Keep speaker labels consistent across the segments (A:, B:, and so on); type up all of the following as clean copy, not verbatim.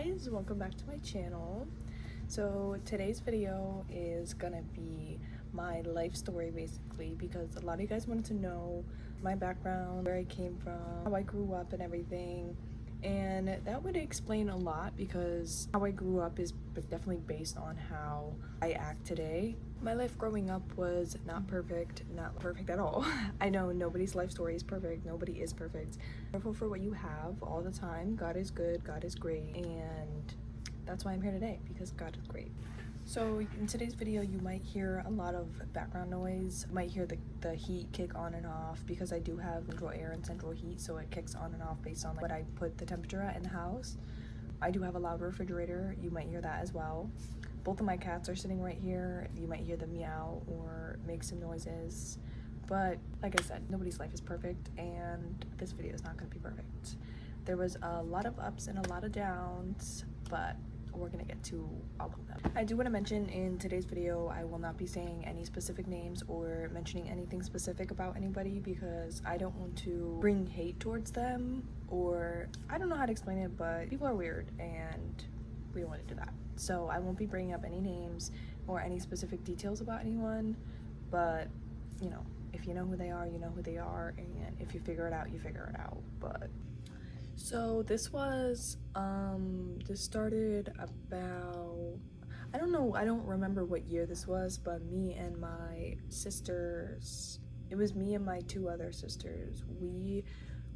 A: guys, welcome back to my channel. So today's video is gonna be my life story basically, because a lot of you guys wanted to know my background, where I came from, how I grew up and everything, and that would explain a lot because how I grew up is definitely based on how I act today. My life growing up was not perfect at all. I know nobody's life story is perfect, nobody is perfect. Grateful for what you have all the time. God is good, God is great, and that's why I'm here today, because God is great. So in today's video you might hear a lot of background noise. You might hear the heat kick on and off because I do have central air and central heat, so it kicks on and off based on what I put the temperature at in the house. I do have a loud refrigerator, you might hear that as well. Both of my cats are sitting right here. You might hear them meow or make some noises. But like I said, nobody's life is perfect, and this video is not going to be perfect. There was a lot of ups and a lot of downs, but we're going to get to all of them. I do want to mention in today's video, I will not be saying any specific names or mentioning anything specific about anybody because I don't want to bring hate towards them, or I don't know how to explain it, but people are weird and we don't want to do that. So I won't be bringing up any names or any specific details about anyone, but you know, if you know who they are, you know who they are, and if you figure it out, you figure it out. But so this was this started about, I don't know, I don't remember what year this was, but me and my sisters, it was me and my two other sisters, we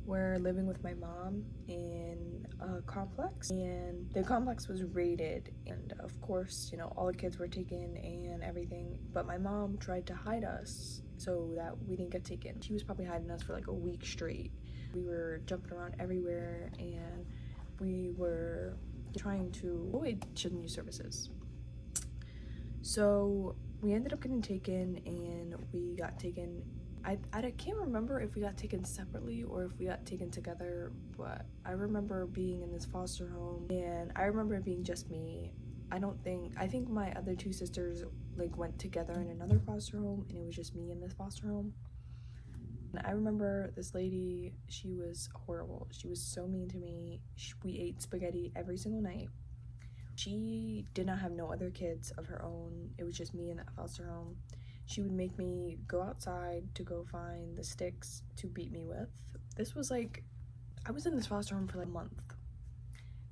A: were living with my mom in a complex, and the complex was raided, and of course, you know, all the kids were taken and everything, but my mom tried to hide us so that we didn't get taken. She was probably hiding us for like a week straight. We were jumping around everywhere and we were trying to avoid children youth services. So we ended up getting taken, and we got taken, I can't remember if we got taken separately or if we got taken together, but I remember being in this foster home, and I remember it being just me. I think my other two sisters like went together in another foster home, and it was just me in this foster home. And I remember this lady, she was horrible. She was so mean to me. We ate spaghetti every single night. She did not have no other kids of her own. It was just me in that foster home. She would make me go outside to go find the sticks to beat me with. This was like, I was in this foster home for like a month.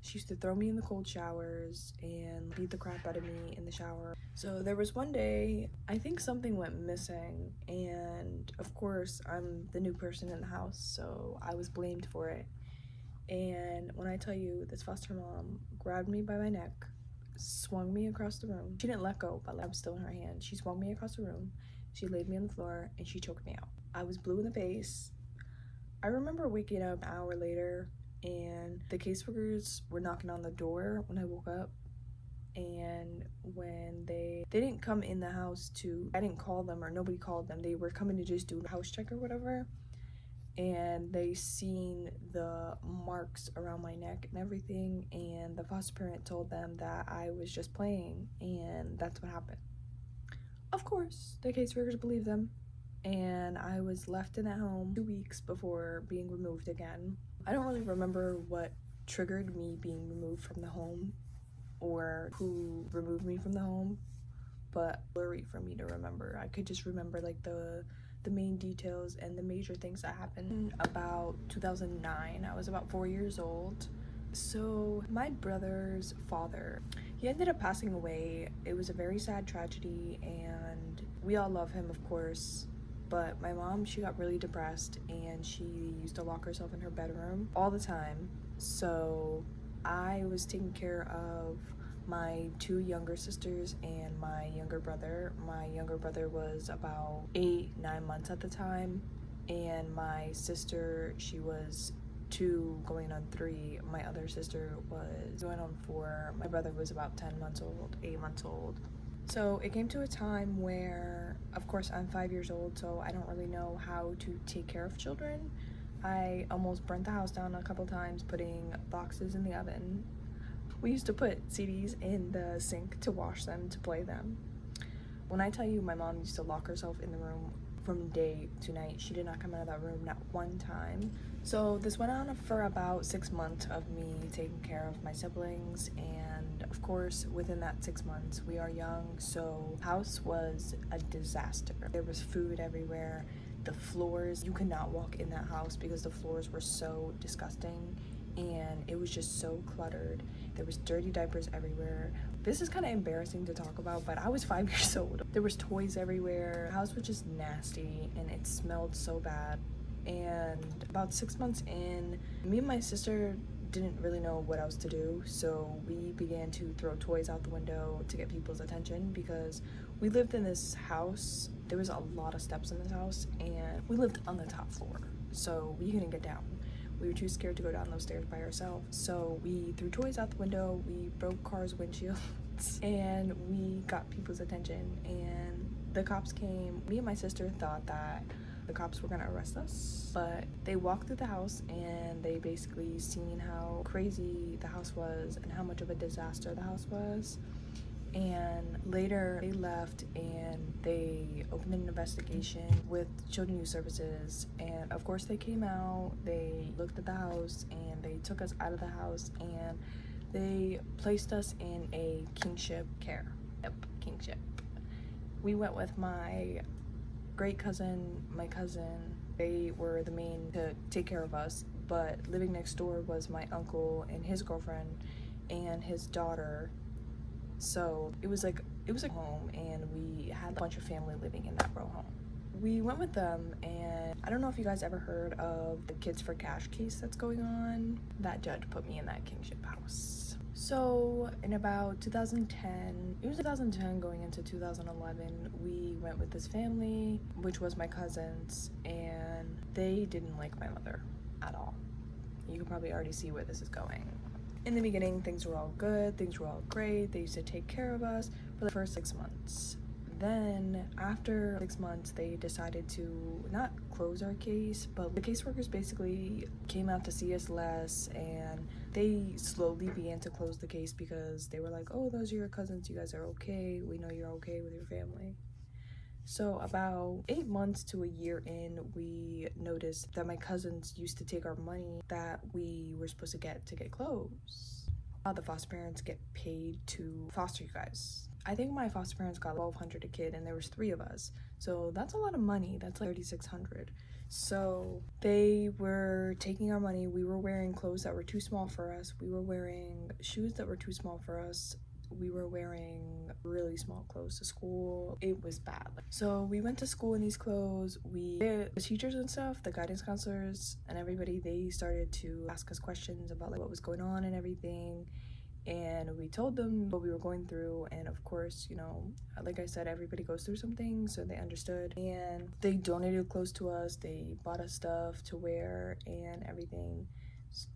A: She used to throw me in the cold showers and beat the crap out of me in the shower. So there was one day, I think something went missing, and of course I'm the new person in the house, so I was blamed for it. And when I tell you, this foster mom grabbed me by my neck, swung me across the room. She didn't let go, but I was still in her hand. She swung me across the room, she laid me on the floor, and she choked me out. I was blue in the face. I remember waking up an hour later, and the caseworkers were knocking on the door when I woke up. And when they didn't come in the house I didn't call them, or nobody called them. They were coming to just do a house check or whatever. And they seen the marks around my neck and everything, and the foster parent told them that I was just playing, and that's what happened. Of course, the caseworkers believed them, and I was left in that home 2 weeks before being removed again. I don't really remember what triggered me being removed from the home or who removed me from the home, but blurry for me to remember. I could just remember like the main details and the major things that happened. About 2009, I was about 4 years old. So my brother's father, he ended up passing away. It was a very sad tragedy, and we all love him, of course, but my mom, she got really depressed, and she used to lock herself in her bedroom all the time. So I was taking care of my two younger sisters and my younger brother. My younger brother was about 8-9 months at the time, and my sister, she was 2 going on 3. My other sister was going on 4. My brother was about 10 months old, 8 months old. So it came to a time where, of course, I'm 5 years old, so I don't really know how to take care of children. I almost burnt the house down a couple times putting boxes in the oven. We used to put CDs in the sink to wash them, to play them. When I tell you my mom used to lock herself in the room from day to night. She did not come out of that room not one time. So this went on for about 6 months of me taking care of my siblings, and of course within that 6 months we are young, so house was a disaster. There was food everywhere. The floors, you could not walk in that house because the floors were so disgusting and it was just so cluttered. There was dirty diapers everywhere. This is kind of embarrassing to talk about, but I was 5 years old. There was toys everywhere. The house was just nasty and it smelled so bad. And about 6 months in, me and my sister didn't really know what else to do, so we began to throw toys out the window to get people's attention because we lived in this house. There was a lot of steps in this house and we lived on the top floor, so we couldn't get down. We were too scared to go down those stairs by ourselves, so we threw toys out the window, we broke cars' windshields, and we got people's attention. And the cops came. Me and my sister thought that the cops were gonna arrest us, but they walked through the house and they basically seen how crazy the house was and how much of a disaster the house was. And later they left and they opened an investigation with Children's Youth Services, and of course they came out, they looked at the house and they took us out of the house and they placed us in a kingship care. Yep, kingship. We went with my great cousin, my cousin. They were the main to take care of us, but living next door was my uncle and his girlfriend and his daughter. So it was like home, and we had a bunch of family living in that row home. We went with them, and I don't know if you guys ever heard of the Kids for Cash case that's going on. That judge put me in that kingship house. So in about 2010, it was 2010 going into 2011, we went with this family, which was my cousins, and they didn't like my mother at all. You can probably already see where this is going. In the beginning, things were all good, things were all great. They used to take care of us for the first 6 months. Then after 6 months, they decided to not close our case, but the caseworkers basically came out to see us less, and they slowly began to close the case because they were like, oh, those are your cousins, you guys are okay, we know you're okay with your family. So about 8 months to a year in, we noticed that my cousins used to take our money that we were supposed to get clothes. The foster parents get paid to foster you guys. I think my foster parents got $1,200 a kid, and there was 3 of us. So that's a lot of money. That's like $3,600. So they were taking our money. We were wearing clothes that were too small for us. We were wearing shoes that were too small for us. We were wearing really small clothes to school. It was bad. So we went to school in these clothes. The teachers and stuff, the guidance counselors and everybody, they started to ask us questions about like what was going on and everything. And we told them what we were going through, and of course, you know, like I said, everybody goes through something, so they understood, and they donated clothes to us. They bought us stuff to wear and everything.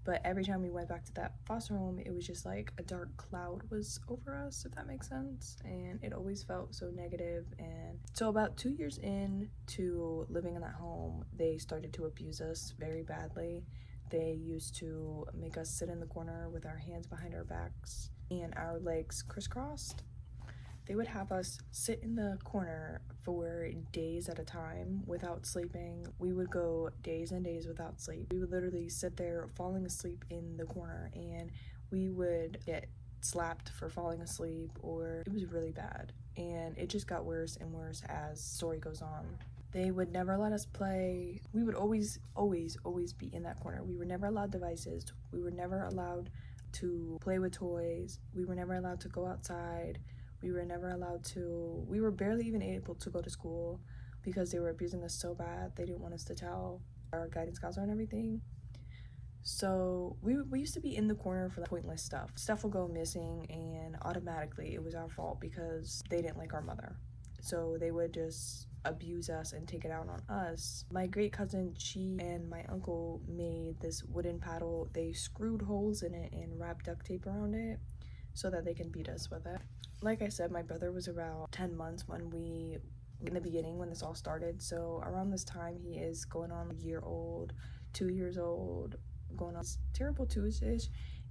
A: But every time we went back to that foster home, it was just like a dark cloud was over us, if that makes sense, and it always felt so negative. And so about 2 years in to living in that home, they started to abuse us very badly. They used to make us sit in the corner with our hands behind our backs and our legs crisscrossed. They would have us sit in the corner for days at a time without sleeping. We would go days and days without sleep. We would literally sit there falling asleep in the corner, and we would get slapped for falling asleep, or it was really bad. And it just got worse and worse as the story goes on. They would never let us play. We would always be in that corner. We were never allowed devices. We were never allowed to play with toys. We were never allowed to go outside. We were barely even able to go to school because they were abusing us so bad. They didn't want us to tell our guidance counselor and everything. So we used to be in the corner for like pointless stuff. Stuff would go missing, and automatically it was our fault because they didn't like our mother. So they would just abuse us and take it out on us. My great cousin, she and my uncle made this wooden paddle. They screwed holes in it and wrapped duct tape around it so that they can beat us with it. Like I said, my brother was around 10 months in the beginning when this all started. So around this time, he is going on a year old, 2 years old, going on terrible twos-ish.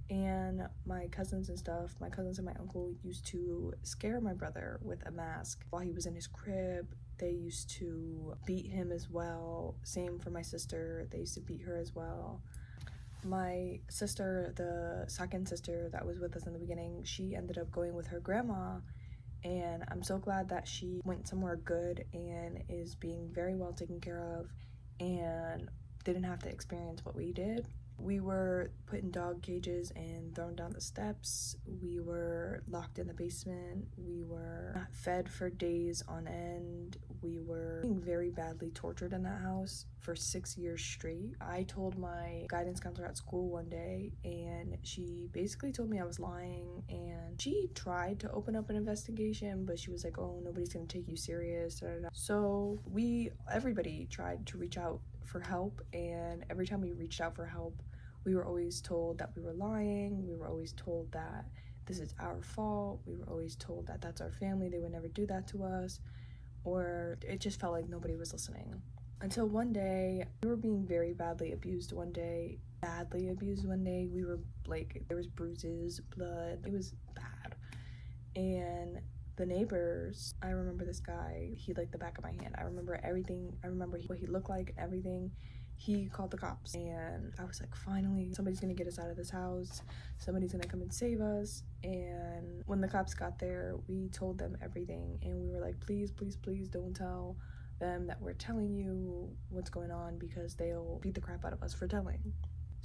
A: And my cousins and my uncle used to scare my brother with a mask while he was in his crib. They used to beat him as well. Same for my sister. They used to beat her as well. My sister, the second sister that was with us in the beginning, she ended up going with her grandma, and I'm so glad that she went somewhere good and is being very well taken care of and didn't have to experience what we did. We were put in dog cages and thrown down the steps. We were locked in the basement. We were not fed for days on end. We were being very badly tortured in that house for 6 years straight. I told my guidance counselor at school one day, and she basically told me I was lying, and she tried to open up an investigation, but she was like, oh, nobody's gonna take you serious. Da, da, da. So everybody tried to reach out for help, and every time we reached out for help, we were always told that we were lying. We were always told that this is our fault. We were always told that that's our family, they would never do that to us, or it just felt like nobody was listening. Until one day, we were being very badly abused one day. We were like, there was bruises, blood, it was bad. And the neighbors, I remember this guy, he liked the back of my hand. I remember everything. I remember what he looked like and everything. He called the cops, and I was like, finally, somebody's gonna get us out of this house. Somebody's gonna come and save us. And when the cops got there, we told them everything, and we were like, please, please, please don't tell them that we're telling you what's going on, because they'll beat the crap out of us for telling.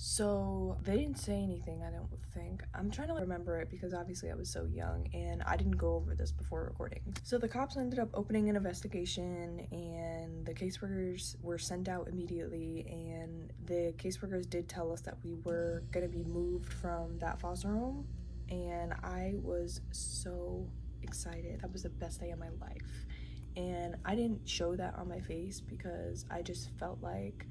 A: So they didn't say anything, I don't think. I'm trying to remember it because obviously I was so young and I didn't go over this before recording. So the cops ended up opening an investigation, and the caseworkers were sent out immediately, and the caseworkers did tell us that we were going to be moved from that foster home, and I was so excited. That was the best day of my life. And I didn't show that on my face because I just felt like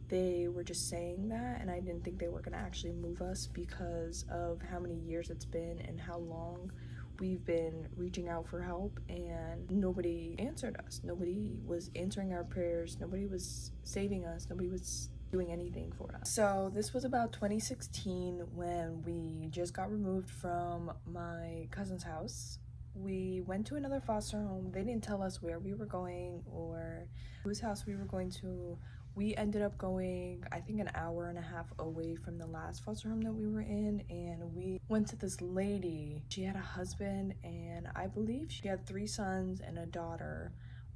A: they were just saying that, and I didn't think they were gonna actually move us because of how many years it's been and how long we've been reaching out for help, and nobody answered us. Nobody was answering our prayers. Nobody was saving us. Nobody was doing anything for us. So this was about 2016 when we just got removed from my cousin's house. We went to another foster home. They didn't tell us where we were going or whose house we were going to. We ended up going, I think, an hour and a half away from the last foster home that we were in, and we went to this lady. She had a husband, and I believe she had 3 sons and a daughter,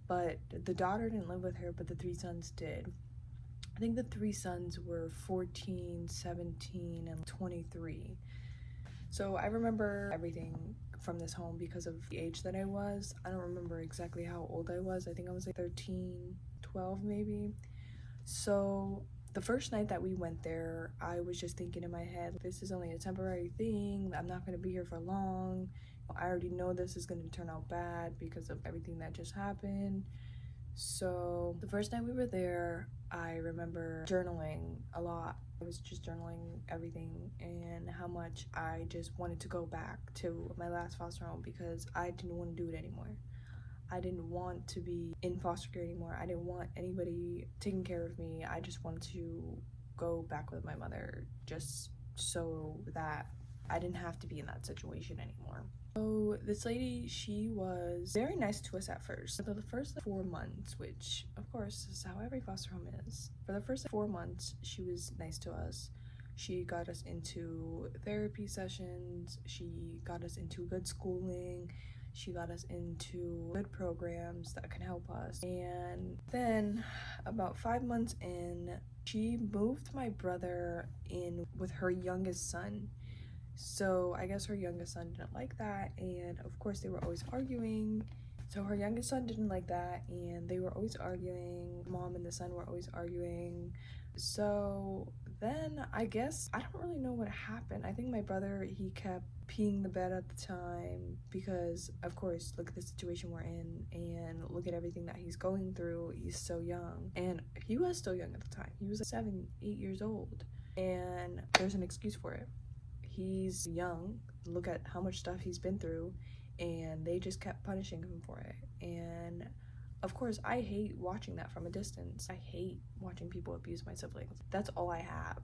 A: but the daughter didn't live with her, but the 3 sons did. I think the 3 sons were 14, 17, and 23. So I remember everything from this home because of the age that I was. I don't remember exactly how old I was. I think I was like 13, 12 maybe. So the first night that we went there, I was just thinking in my head, this is only a temporary thing. I'm not going to be here for long. I already know this is going to turn out bad because of everything that just happened. So the first night we were there, I remember journaling a lot. I was just journaling everything and how much I just wanted to go back to my last foster home because I didn't want to do it anymore. I didn't want to be in foster care anymore. I didn't want anybody taking care of me. I just wanted to go back with my mother just so that I didn't have to be in that situation anymore. So this lady, she was very nice to us at first. For the first 4 months, which of course is how every foster home is. For the first 4 months, she was nice to us. She got us into therapy sessions. She got us into good schooling. She got us into good programs that can help us. And then about 5 months in, she moved my brother in with her youngest son. So I guess her youngest son didn't like that, and of course they were always arguing. So her youngest son didn't like that, and they were always arguing. Mom and the son were always arguing. So then I guess I don't really know what happened. I think my brother, he kept peeing the bed at the time because of course look at the situation we're in and look at everything that he's going through. He's so young, and he was still young at the time. He was 7, 8 years old, and there's an excuse for it. He's young, look at how much stuff he's been through, and they just kept punishing him for it. And of course I hate watching that from a distance. I hate watching people abuse my siblings. That's all I have.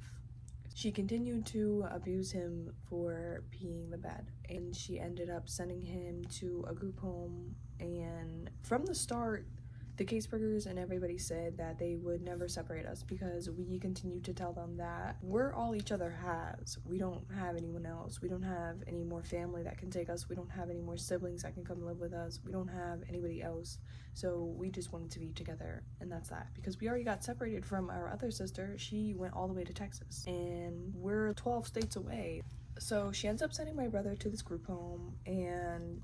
A: She continued to abuse him for peeing the bed, and she ended up sending him to a group home. And from the start, The caseworkers and everybody said that they would never separate us because we continued to tell them that we're all each other has. We don't have anyone else. We don't have any more family that can take us. We don't have any more siblings that can come live with us. We don't have anybody else. So we just wanted to be together, and that's that. Because we already got separated from our other sister. She went all the way to Texas, and we're 12 states away. So she ends up sending my brother to this group home, and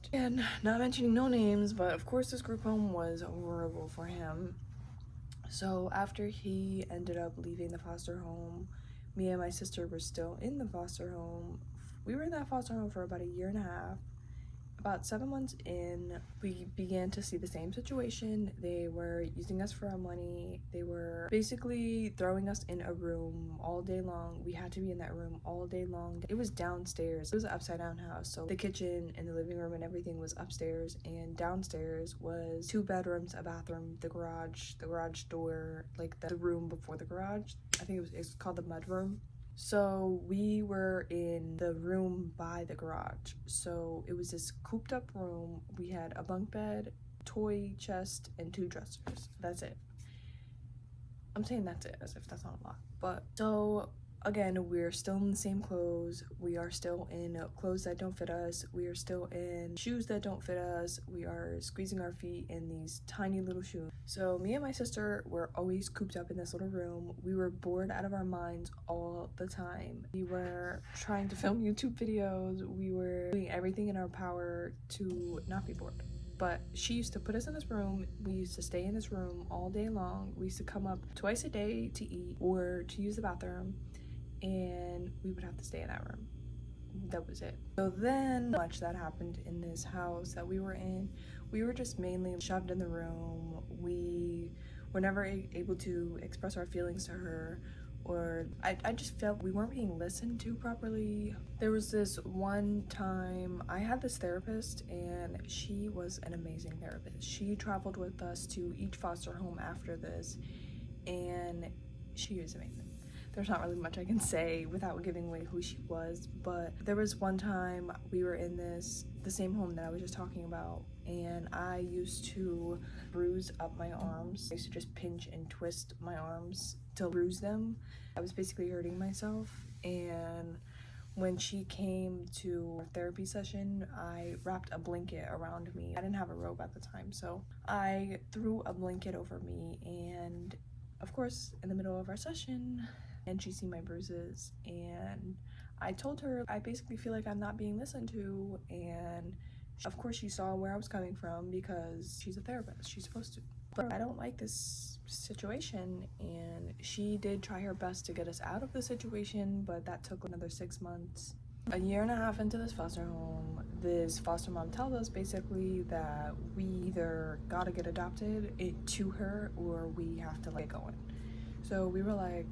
A: not mentioning no names, but of course this group home was horrible for him. So after he ended up leaving the foster home, me and my sister were still in the foster home. We were in that foster home for about a year and a half. About 7 months in, we began to see the same situation. They were using us for our money. They were basically throwing us in a room all day long. We had to be in that room all day long. It was downstairs. It was an upside down house. So the kitchen and the living room and everything was upstairs, and downstairs was 2 bedrooms, a bathroom, the garage door, like the room before the garage. I think it's called the mud room. So we were in the room by the garage. So it was this cooped up room. We had a bunk bed, toy chest, and 2 dressers. That's it. I'm saying that's it as if that's not a lot. But so again, we're still in the same clothes. We are still in clothes that don't fit us. We are still in shoes that don't fit us. We are squeezing our feet in these tiny little shoes. So me and my sister were always cooped up in this little room. We were bored out of our minds all the time. We were trying to film YouTube videos. We were doing everything in our power to not be bored. But she used to put us in this room. We used to stay in this room all day long. We used to come up twice a day to eat or to use the bathroom, and we would have to stay in that room. That was it. So then much that happened in this house that we were in. We were just mainly shoved in the room. We were never able to express our feelings to her, or I just felt we weren't being listened to properly. There was this one time I had this therapist, and she was an amazing therapist. She traveled with us to each foster home after this, and she was amazing. There's not really much I can say without giving away who she was, but there was one time we were in the same home that I was just talking about, and I used to bruise up my arms. I used to just pinch and twist my arms to bruise them. I was basically hurting myself, and when she came to our therapy session, I wrapped a blanket around me. I didn't have a robe at the time, so I threw a blanket over me, and of course, in the middle of our session, and she seen my bruises, and I told her I basically feel like I'm not being listened to, and of course she saw where I was coming from because she's a therapist, she's supposed to. But I don't like this situation, and she did try her best to get us out of the situation, but that took another 6 months. A year and a half into this foster home, this foster mom tells us basically that we either gotta get adopted to her or we have to let it going. So we were like,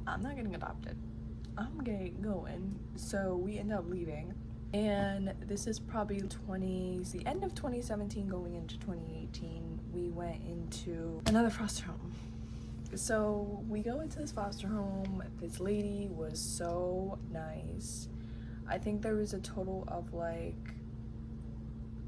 A: I'm not getting adopted, I'm getting going. So we end up leaving, and this is probably the end of 2017 going into 2018. We went into another foster home. So we go into this foster home. This lady was so nice. I think there was a total of like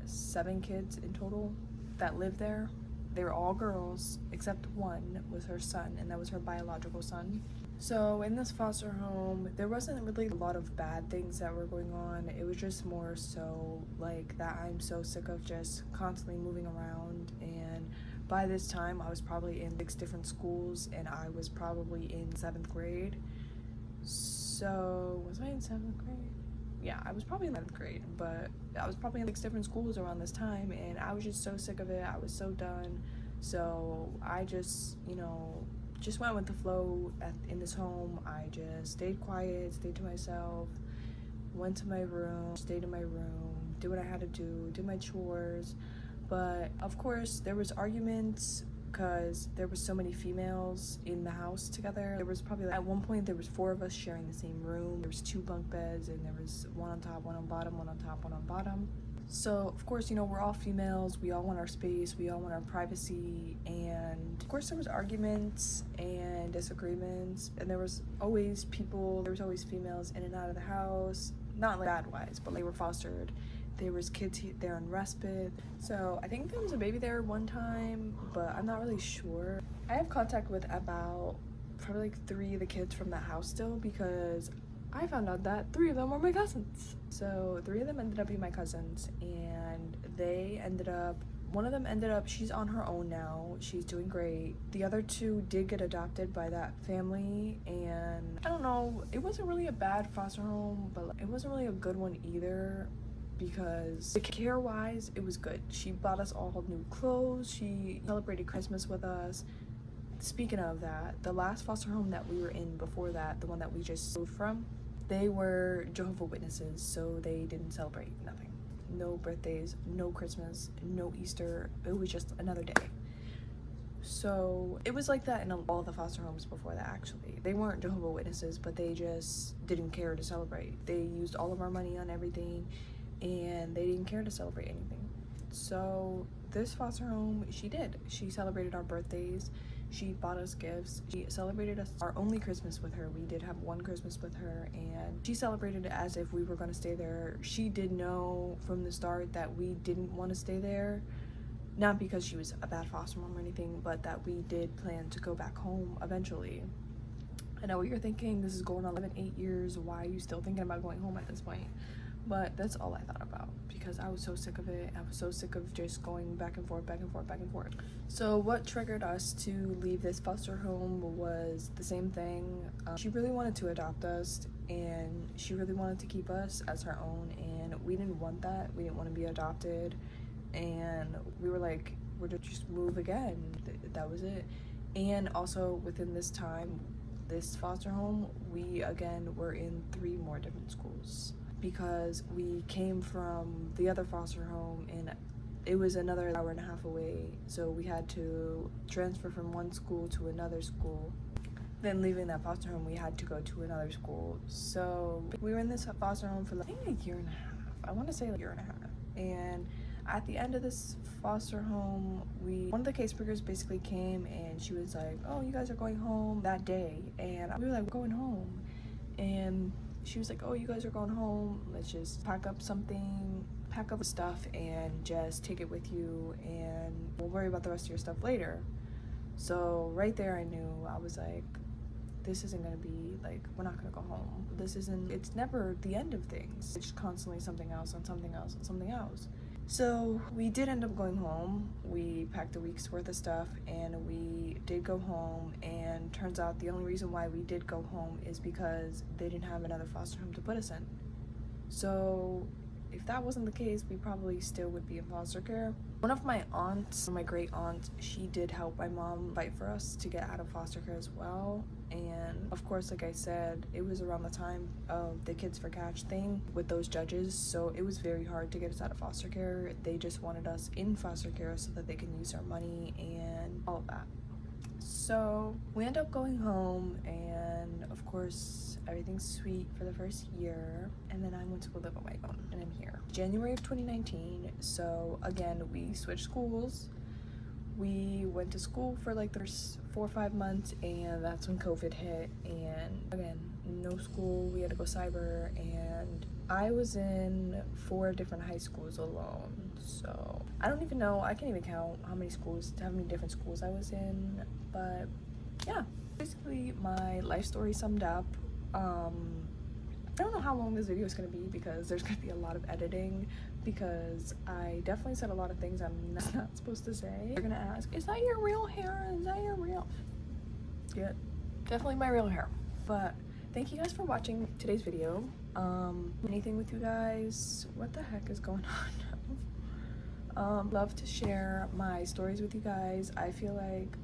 A: 7 kids in total that lived there. They were all girls, except one was her son, and that was her biological son. So in this foster home, there wasn't really a lot of bad things that were going on. It was just more so like that I'm so sick of just constantly moving around, and by this time I was probably in 6 different schools, and I was probably in 7th grade. So was I in 7th grade? Yeah, I was probably in 7th grade, but I was probably in 6 different schools around this time, and I was just so sick of it. I was so done. So I just, just went with the flow in this home. I just stayed quiet, stayed to myself, went to my room, stayed in my room, did what I had to do, did my chores. But of course there was arguments because there was so many females in the house together. There was probably, at one point there was 4 of us sharing the same room. There was 2 bunk beds, and there was one on top, one on bottom, one on top, one on bottom. So of course, we're all females, we all want our space, we all want our privacy, and of course there was arguments and disagreements, and there was always females in and out of the house, not like bad wise, but they were fostered, there was kids there on respite. So I think there was a baby there one time, but I'm not really sure. I have contact with about probably like 3 of the kids from that house still, because I found out that 3 of them were my cousins. So 3 of them ended up being my cousins, and one of them ended up, she's on her own now. She's doing great. The other 2 did get adopted by that family, and I don't know, it wasn't really a bad foster home, but it wasn't really a good one either, because care-wise, it was good. She bought us all new clothes. She celebrated Christmas with us. Speaking of that, the last foster home that we were in before that, the one that we just moved from, they were Jehovah's Witnesses, so they didn't celebrate nothing. No birthdays, no Christmas, no Easter. It was just another day. So it was like that in all the foster homes before that, actually. They weren't Jehovah's Witnesses, but they just didn't care to celebrate. They used all of our money on everything, and they didn't care to celebrate anything. So this foster home, she did. She celebrated our birthdays. She bought us gifts. She celebrated our only Christmas with her. We did have one Christmas with her, and she celebrated it as if we were going to stay there. She did know from the start that we didn't want to stay there, not because she was a bad foster mom or anything, but that we did plan to go back home eventually. I know what you're thinking. This is going on 8 years. Why are you still thinking about going home at this point? But that's all I thought about, because I was so sick of it. I was so sick of just going back and forth, back and forth, back and forth. So what triggered us to leave this foster home was the same thing. She really wanted to adopt us, and she really wanted to keep us as her own, and we didn't want that. We didn't want to be adopted, and we were like, we're to just move again. That was it. And also within this time, this foster home, we again were in 3 more different schools, because we came from the other foster home and it was another hour and a half away, so we had to transfer from one school to another school. Then leaving that foster home, we had to go to another school. So we were in this foster home for like, I think, a year and a half. I want to say a year and a half. And at the end of this foster home, one of the caseworkers basically came, and she was like, oh, you guys are going home that day. And we were like, we're going home. And she was like, oh, you guys are going home, let's just pack up stuff and just take it with you, and we'll worry about the rest of your stuff later. So right there I knew, I was like, this isn't gonna be, like, we're not gonna go home. It's never the end of things. It's constantly something else and something else and something else. So we did end up going home. We packed a week's worth of stuff, and we did go home, and turns out the only reason why we did go home is because they didn't have another foster home to put us in. So if that wasn't the case, we probably still would be in foster care. One of my aunts, my great aunt, she did help my mom fight for us to get out of foster care as well. And of course, like I said, it was around the time of the Kids for Catch thing with those judges, so it was very hard to get us out of foster care. They just wanted us in foster care so that they can use our money and all of that. So we end up going home, and of course everything's sweet for the first year, and then I went to go live on my own, and I'm here. January of 2019, so again, we switched schools. We went to school for like the first 4 or 5 months, and that's when COVID hit, and again, no school. We had to go cyber, and I was in 4 different high schools alone. So I don't even know, I can't even count how many different schools I was in. But yeah, basically my life story summed up. I don't know how long this video is going to be, because there's going to be a lot of editing, because I definitely said a lot of things I'm not supposed to say. They're going to ask, is that your real hair? Is that your real? Yeah, definitely my real hair. But thank you guys for watching today's video. Anything with you guys? What the heck is going on? Love to share my stories with you guys. I feel like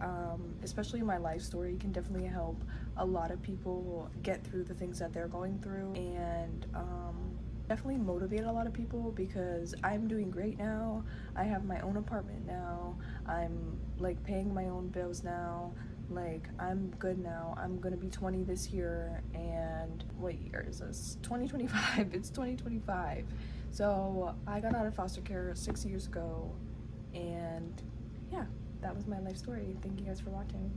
A: especially my life story can definitely help a lot of people get through the things that they're going through, and definitely motivate a lot of people, because I'm doing great now. I have my own apartment now. I'm like paying my own bills now. Like, I'm good now. I'm gonna be 20 this year, and what year is this? 2025. It's 2025. So I got out of foster care 6 years ago, and yeah, that was my life story. Thank you guys for watching.